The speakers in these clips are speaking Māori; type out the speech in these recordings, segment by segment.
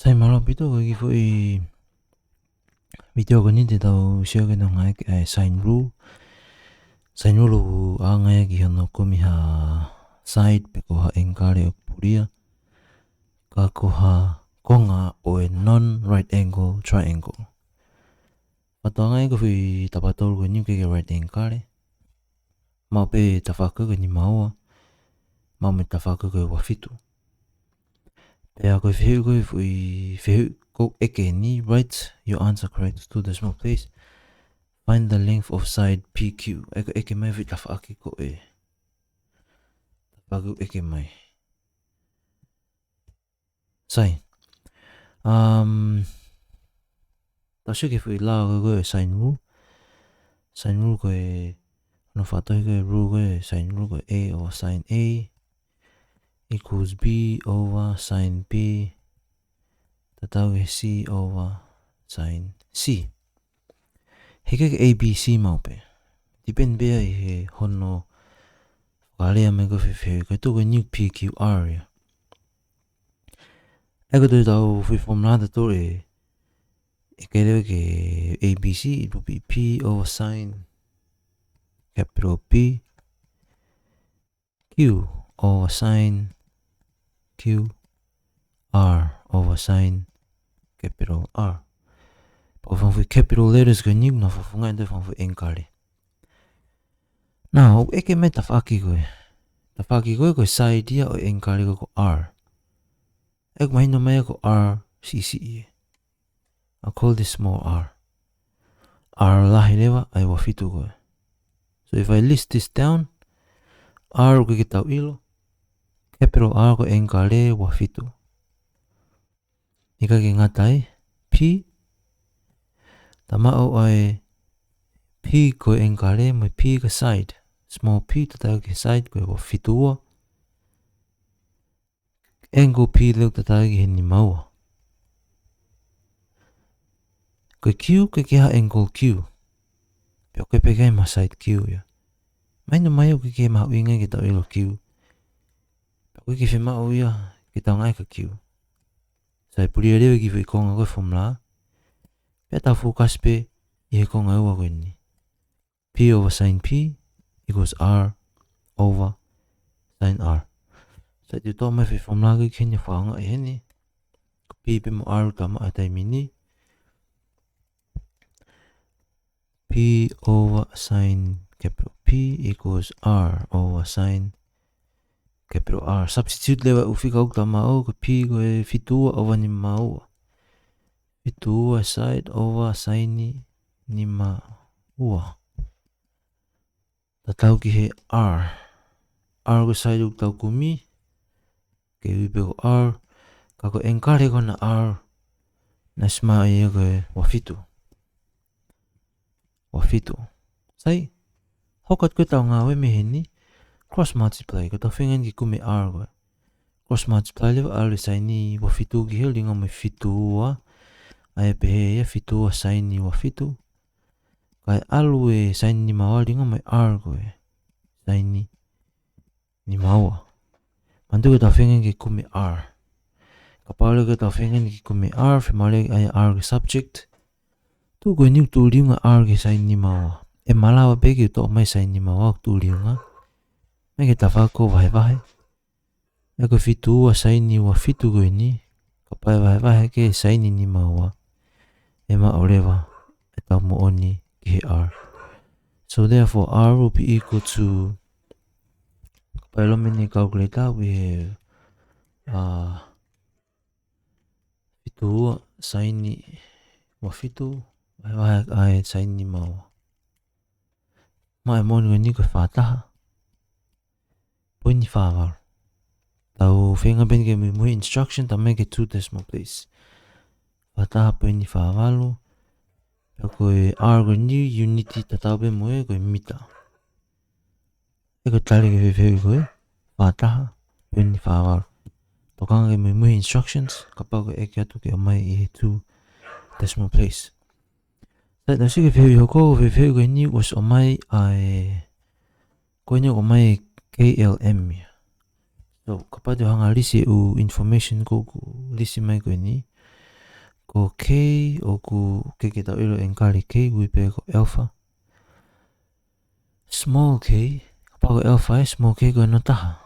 Sai Maloo pito ko i video ko ni tao share ko nang ai Sine Rule. Sine Rule ang gi hono kumi ha side pe ko ha engkare ok puria ka ko ha konga o non right angle triangle. Pato ngai ko tapator ko ni ke right angle. Mau pe tafaka ko ni mau me tafaka ko wa fitu. Pe ako ko eke ni write your answer correct to the small place. Find the length of side PQ. Eke mai tafaki ko tafaku eke mai. Sai. Ta shi ke la ko Sine Rule. Sine Rule ko no fato ko rule ko Sine Rule ko A over sine A equals B over sine B. Tatawag C over sine C. Heke ABC mau pe. Depend be he hono kale ame ko ko to ko new PQR ya. Ego to tau formula to ke ABC, it will be P over sine capital P, Q over sine Q, R over sine capital R. Pag van capital letters ko nyug na fafungan ito van engkali. Now, eke me tafaki ko. Tafaki ko side dia o engkali ko R. Ek mahino maya ko R CCE. I'll call this small r. R lahilewa ay wafitu ko. So if I list this down, R ko kita ilo, capital R ko engkale wafitu. Ika kingatay P, tamao ay P ko engkale may P ka side. Small P tatawag ka side ko wafitu. Angle P log tatawag ni mawa. Ko Q ko kiha angle Q. Pero ko pegay ma side Q ya. May no mayo ko kiha mauingay kita ilo Q. Pero ko kiha mauya kita ngai ka Q. Sa puli rewe ki ko nga ko formula. Peta focus pe ye ko nga wa ko ni. P over sine P equals R over sine R. Sa dito may formula ko kinya fa nga ni. P pe mo R tama atay mini. P over sine capital P equals R over sine capital R. Substitute lewa ufika tama o ko P ko fitua over ni mau. Fitua side over sine ni mau. Tatau ki he R. R ko side tau kumi. Ke upe ko R. Kako engkare ko na R. Nasma iya ko wafitu. Wafitu. Sai. Hokat ko tau ngawe meheni. Cross multiply ko tau fingan ki kume R ko. Cross multiply lewa R sine wafitu ki hel dinga me fitua. Ay pehe ya fitua sine wafitu. Kai alwe sine ni mawa dinga me R ko. Sine ni mawa. Mandu ko tau fingan ki kume R. Kapalo ko tau fingan ki kume R. Female ay R ko subject. Tu ko niu tu liu nga R ke sine ni mawa. E malawa peke to mai sine ni mawa tu liu nga. Me ke tafako vai. Eko fitu wa sine ni wa fitu ko ni. Kapai vai ke sine ni mawa. E ma olewa. E tau mo oni ke R. So therefore R will be equal to. Kapai lo meni calculator we have. Fitu wa sine ni wa fitu. Ay sine ni mawa. Mai mon ko ni ko fataha. Puni fawal. Tau finga ben ke mu instruction ta make it 2 decimal place. Fataha puni fawalu. Ko R ko ni unity ta tau ben mo ko mita. Eko tali ke fe ko fataha puni fawal. To kang ke mu instructions kapag ko ekya to ke mai 2 decimal place. Sa sige fe ko ko ni was o mai ai ko ni o mai KLM ya. So kapag hanga lisi u information ko lisi mai ko ni ko k o ku ke tau ilo engkali k kui pe ko alpha. Small k pa ko alpha small k ko no taha.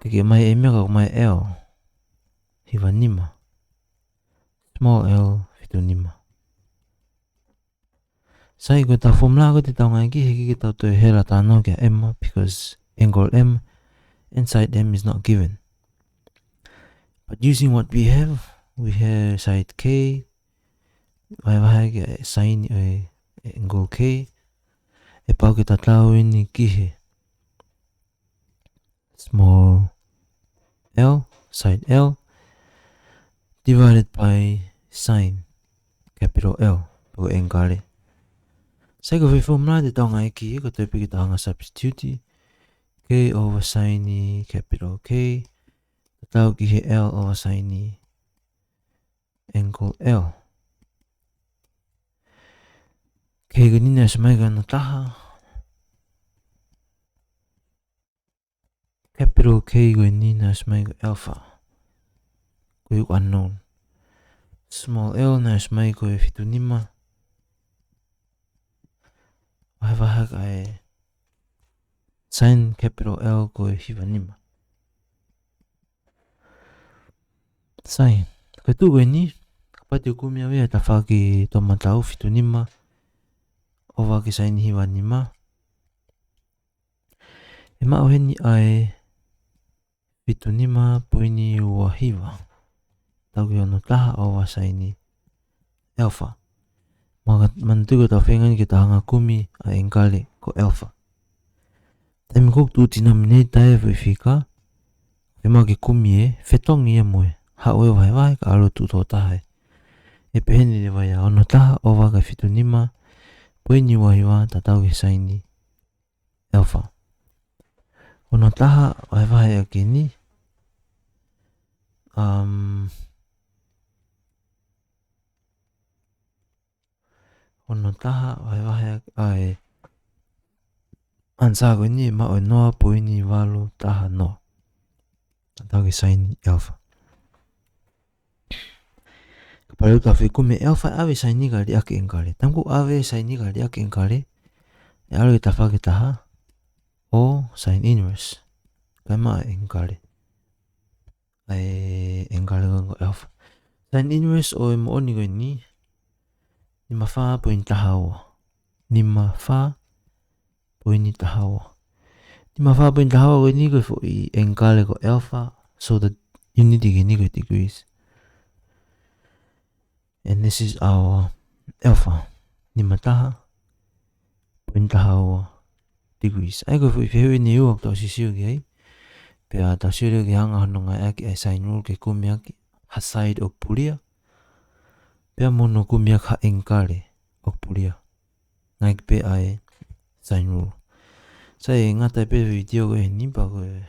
Ke mai emia ko mai l hiva nima. Small l fitu nima. Sai ko ta formula ko te tau ngai ki heki ki tau to hera ta no kia m because angle m inside m is not given. But using what we have side k vai kia sine angle k e pau ki ta tau ini ki he small l side l divided by sine capital L ko angle. Sai ko formula te tau ngai ki ko te piki ta hanga substitute k over sine capital K tau ki he L over sine angle L. K ko nina semai ka na taha. Capital K ko nina semai ko alpha. Ko yuk unknown. Small L na semai ko fitu nima. Wahak ai sine capital L ko hiva nima. Sai. Ko tu ko ni kapati kumia wea ta whaki to matau fitu nima. Over ki sine hiva nima. E mao heni ai fitu nima poini ua hiva. Tau ki ono taha over sine alpha. Mantuko tau whengan ki ta hanga kumi a engkale ko alpha. Taimi kuk tu tina minei tae whiwhika. Whema ki kumi e whetongi e moe. Hao e vai ka alo tu tō taha e. E peheni le vai a ono taha over ka fitu nima. Poini ua hiva ta tau ki sine alpha. Ono taha vai a ki ni. Ono taha vai ai ansa ko ni ma o noa poini walu taha no. Tau ki sine alpha. Kapaleu ta whekumi alpha awe sine ni kari ake engkare. Tamku awe sine ni kari ake engkare. E alo ki ta whake taha. O sine inverse. Kai maa engkare. Ai engkare ko alpha. Sine inverse o e mo oni ko ni. Nima wha poini taha oa. Nima wha poini taha oa. Nima wha poini taha oa ko ni ko i engkare ko alpha. So the unity ki ni ko degrees. And this is our alpha. Nima taha poini taha oa degrees. Ai ko i whihui ni uak tau sisiu ki hei. Pea tau siu ki hanga hono ngai aki ai sine rule ke kumiaki. Ha side ok pulia. Pea mono kumiak ha engkare ok pulia. Ngai ki pe ai sine rule. Sai ngatai pe video ko e ni pa ko e.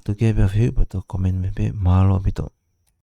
Tu kia pe whihui pa to comment me pe Maloo pito.